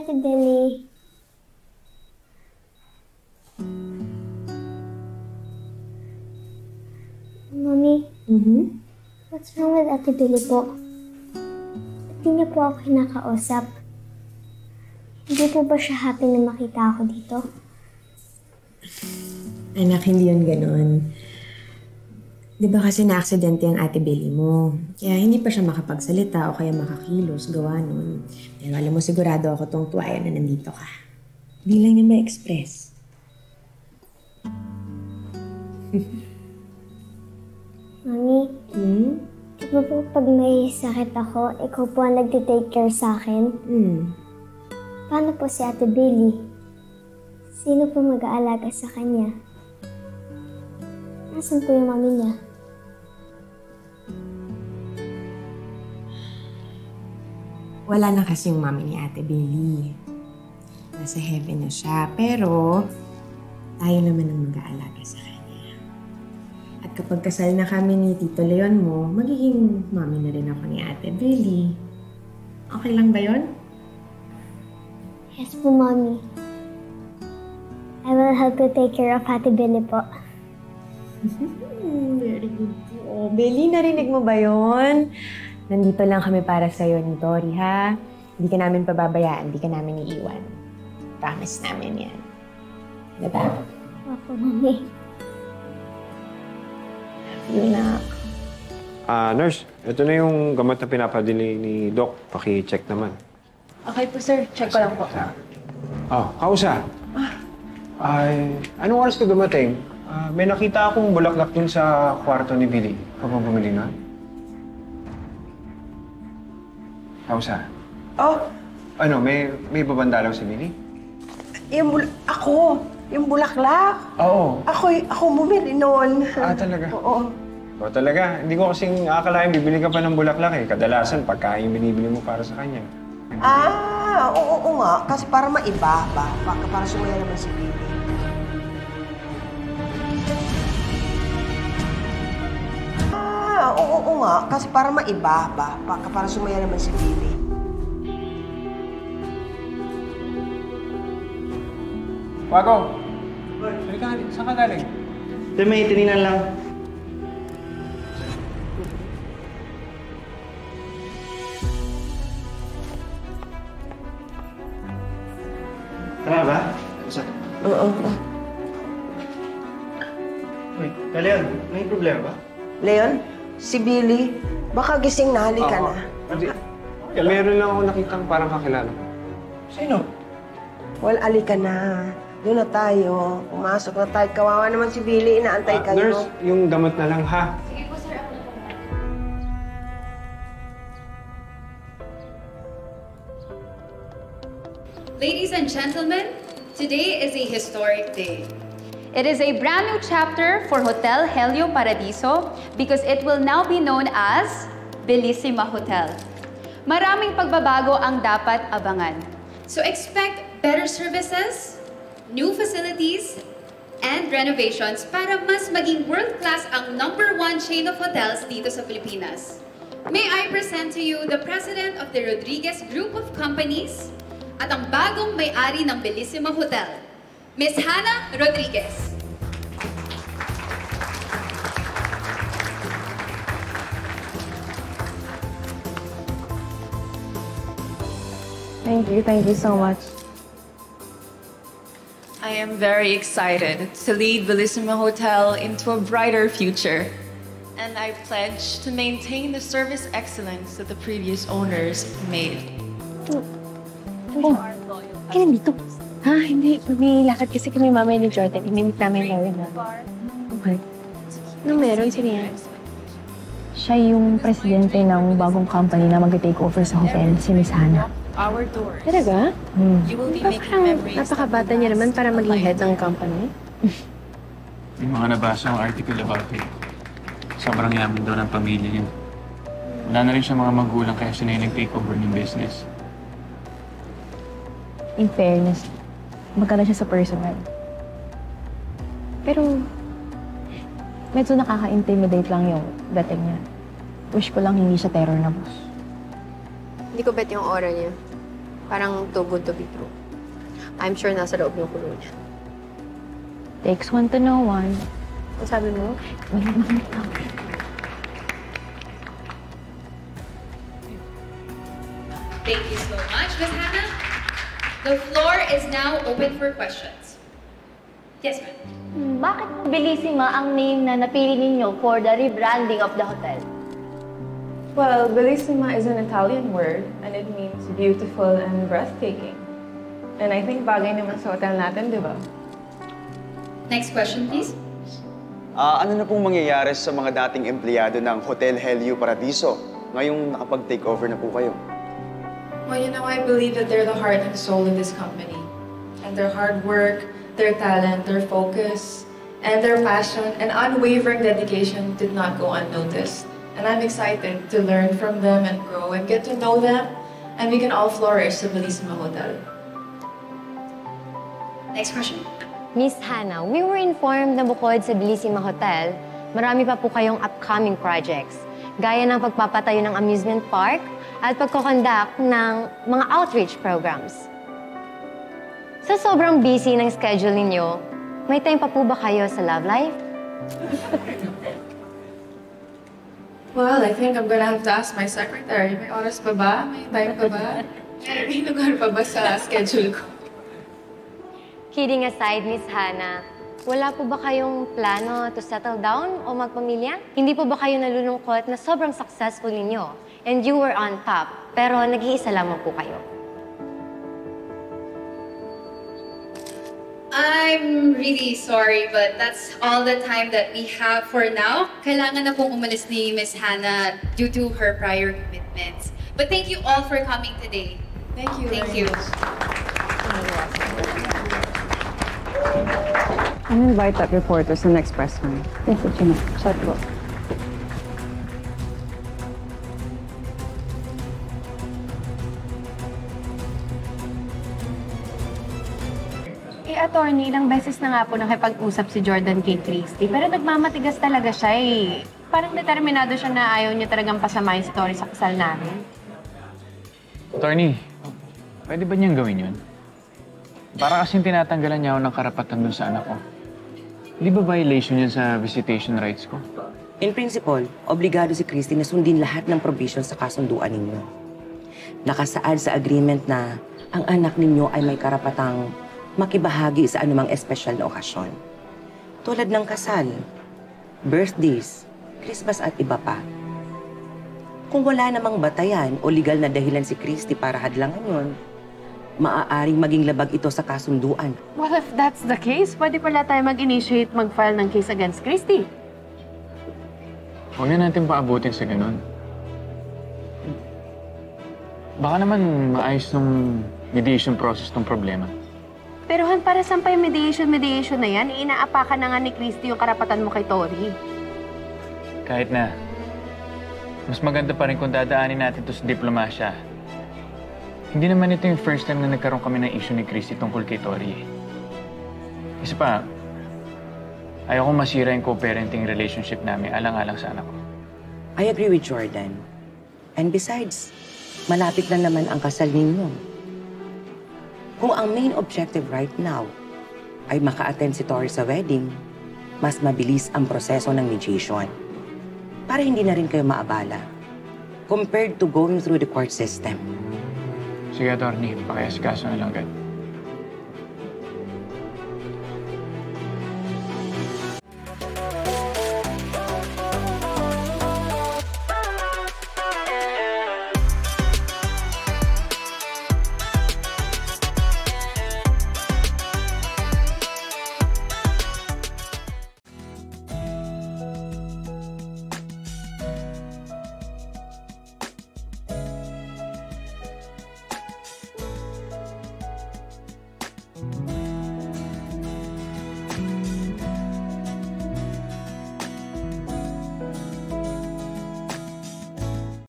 Ate Billy. Mommy, what's wrong with Ate Billy po? Ba't di niya po ako kinakausap? Hindi po ba siya happy na makita ako dito? Anak, hindi yun ganon. Di ba kasi na-aksidente ang Ate Billy mo? Kaya hindi pa siya makapagsalita o kaya makakilos, gawa nun. Pero alam mo, sigurado ako tong tuwaya na nandito ka. Hindi lang niya ma-express. Mami, di ba po pag may sakit ako, ikaw po ang nagtitake care sa akin? Paano po si Ate Billy? Sino po mag-aalaga sa kanya? Nasaan po yung mami niya? Wala na kasi yung mami ni Ate Billy. Nasa heaven na siya. Pero, tayo naman ang mag-aalaga sa kanya. At kapag kasal na kami ni Tito Leon mo, magiging mami na rin ako ni Ate Billy. Okay lang ba yun? Yes po, Mommy. I will help you take care of Ate Billy po. Very good po. Billy, narinig mo ba yun? Nandito lang kami para sa'yo ni Tori, ha? Hindi ka namin pababayaan, hindi ka namin iiwan. Promise namin yan. Diba? Opo, Mommy. Yun na. Nurse, ito na yung gamot na pinapadili ni Doc. Paki-check naman. Okay po, sir. Check ko lang po. Kausa. Anong oras ka dumating? May nakita akong bulaklak dun sa kwarto ni Billy. Ikaw bang bumili na? Kausa. Ano, may babandalaw si Billy? Ako? Yung bulaklak? Oo. Ako bumili noon. Talaga? Oo. Oo, talaga. Hindi ko kasing akalain bibili ka pa ng bulaklak eh. Kadalasan, pagkain yung binibili mo para sa kanya. Oo nga. Kasi para maiba ba? Para sumaya naman si Billy. Oo nga. Kasi para maiba ba? Para sumaya naman si Billy. Wago! Saan ka galing? May tininan lang. Tama ba? Saan? Oo. Uy, Leon, may problema ba? Leon, si Billy, baka gising na, halika na. Meron lang ako nakitang parang kakilala ko. Sino? Well, halika na. Doon na tayo. Pumasok na tayo. Kawawa naman si Billy. Inaantay kayo. Nurse, yung gamot na lang, ha? Sige po, sir. Ako na po. Ladies and gentlemen, today is a historic day. It is a brand new chapter for Hotel Helio Paradiso because it will now be known as Bellissima Hotel. Maraming pagbabago ang dapat abangan. So expect better services, new facilities, and renovations para mas maging world-class ang #1 chain of hotels dito sa Pilipinas. May I present to you the president of the Rodriguez Group of Companies at ang bagong may-ari ng Bellissima Hotel, Ms. Hannah Rodriguez. Thank you so much. I am very excited to lead Bellissima Hotel into a brighter future. And I pledge to maintain the service excellence that the previous owners made. Kailan dito? Hindi. May lakad kasi kami mamaya ni Jordan. Imimit namin Lauren na. Okay. Ano meron? Sino yan? Siya yung presidente ng bagong company na mag-take over sa hotel, si Miss Hannah. Our doors. Talaga? You will be making memories. Napakabata niya naman para maging head ng company. May mga nabasa ang article about it. Sobrang yaman daw ng pamilya niya. Wala na rin siya mga magulang kaya siya na yung nag-take over ng business. In fairness, magkano siya sa personal. Pero, medyo nakaka-intimidate lang yung dating niya. Wish ko lang hindi siya terror na boss. Hindi ko bet yung aura niya. Parang too good to be true. I'm sure nasa loob yung kulungan niya. Takes one to know one. Ang sabi mo? Thank you so much, Ms. Hannah. The floor is now open for questions. Yes, ma'am. Bakit Bellissima ang name na napili ninyo for the rebranding of the hotel? Well, Bellissima is an Italian word and it means beautiful and breathtaking. And I think bagay naman sa hotel natin, di ba? Next question, please. Ano na pong mangyayari sa mga dating empleyado ng Hotel Helio Paradiso ngayong nakapag-take over na po kayo? Well, you know, I believe that they're the heart and soul of this company. And their hard work, their talent, their focus, and their passion and unwavering dedication did not go unnoticed. And I'm excited to learn from them and grow and get to know them, and we can all flourish sa Bellissima Hotel. Next question. Miss Hannah, we were informed na bukod sa Bellissima Hotel, marami pa po kayong upcoming projects, gaya ng pagpapatayo ng amusement park at pagkoconduct ng mga outreach programs. Sa sobrang busy ng schedule ninyo, may time pa po ba kayo sa love life? Well, I think I'm gonna have to ask my secretary. May oras pa ba? May time pa ba? May lugar pa ba sa schedule ko? Kidding aside, Miss Hannah, wala po ba kayong plano to settle down o magpamilya? Hindi po ba kayo nalulungkot na sobrang successful ninyo and you were on top, pero nag-iisa lamang po kayo? I'm really sorry, but that's all the time that we have for now. Kailangan na pong umalis ni Ms. Hannah due to her prior commitments. But thank you all for coming today. Thank you. Thank you. I'll invite that reporter sa next press one. Yes, Gina. Shut po. Attorney, ilang beses na nga po nakipag-usap si Jordan kay Christy, pero nagmamatigas talaga siya eh. Parang determinado siya na ayaw niya talagang pasamahin si Tori sa kasal namin. Attorney, pwede ba niyang gawin yun? Para kasing tinatanggalan niya ako ng karapatan dun sa anak ko. Hindi ba violation yun sa visitation rights ko? In principle, obligado si Christy na sundin lahat ng provisions sa kasunduan ninyo. Nakasaad sa agreement na ang anak ninyo ay may karapatang makibahagi sa anumang espesyal na okasyon. Tulad ng kasal, birthdays, Christmas at iba pa. Kung wala namang batayan o legal na dahilan si Christy para hadlangan yun, maaaring maging labag ito sa kasunduan. Well, if that's the case, pwede pala tayo mag-initiate mag-file ng case against Christy. Huwag na natin paabutin sa ganun. Baka naman maayos nung mediation process ng problema. Pero Han, para saan pa yung mediation na yan? Inaapakan na nga ni Christy yung karapatan mo kay Tori. Kahit na. Mas maganda pa rin kung dadaanin natin to sa diplomasya. Hindi naman ito yung first time na nagkaroon kami ng issue ni Christy tungkol kay Tori. Isa pa, ayaw kong masira yung co-parenting relationship namin alang-alang sa anak ko. I agree with Jordan. And besides, malapit na naman ang kasal ninyo. Kung ang main objective right now ay maka-attend si Tori sa wedding, mas mabilis ang proseso ng mediation. Para hindi na rin kayo maabala. Compared to going through the court system. Sige, Atty. Pakiasikaso na lang agad.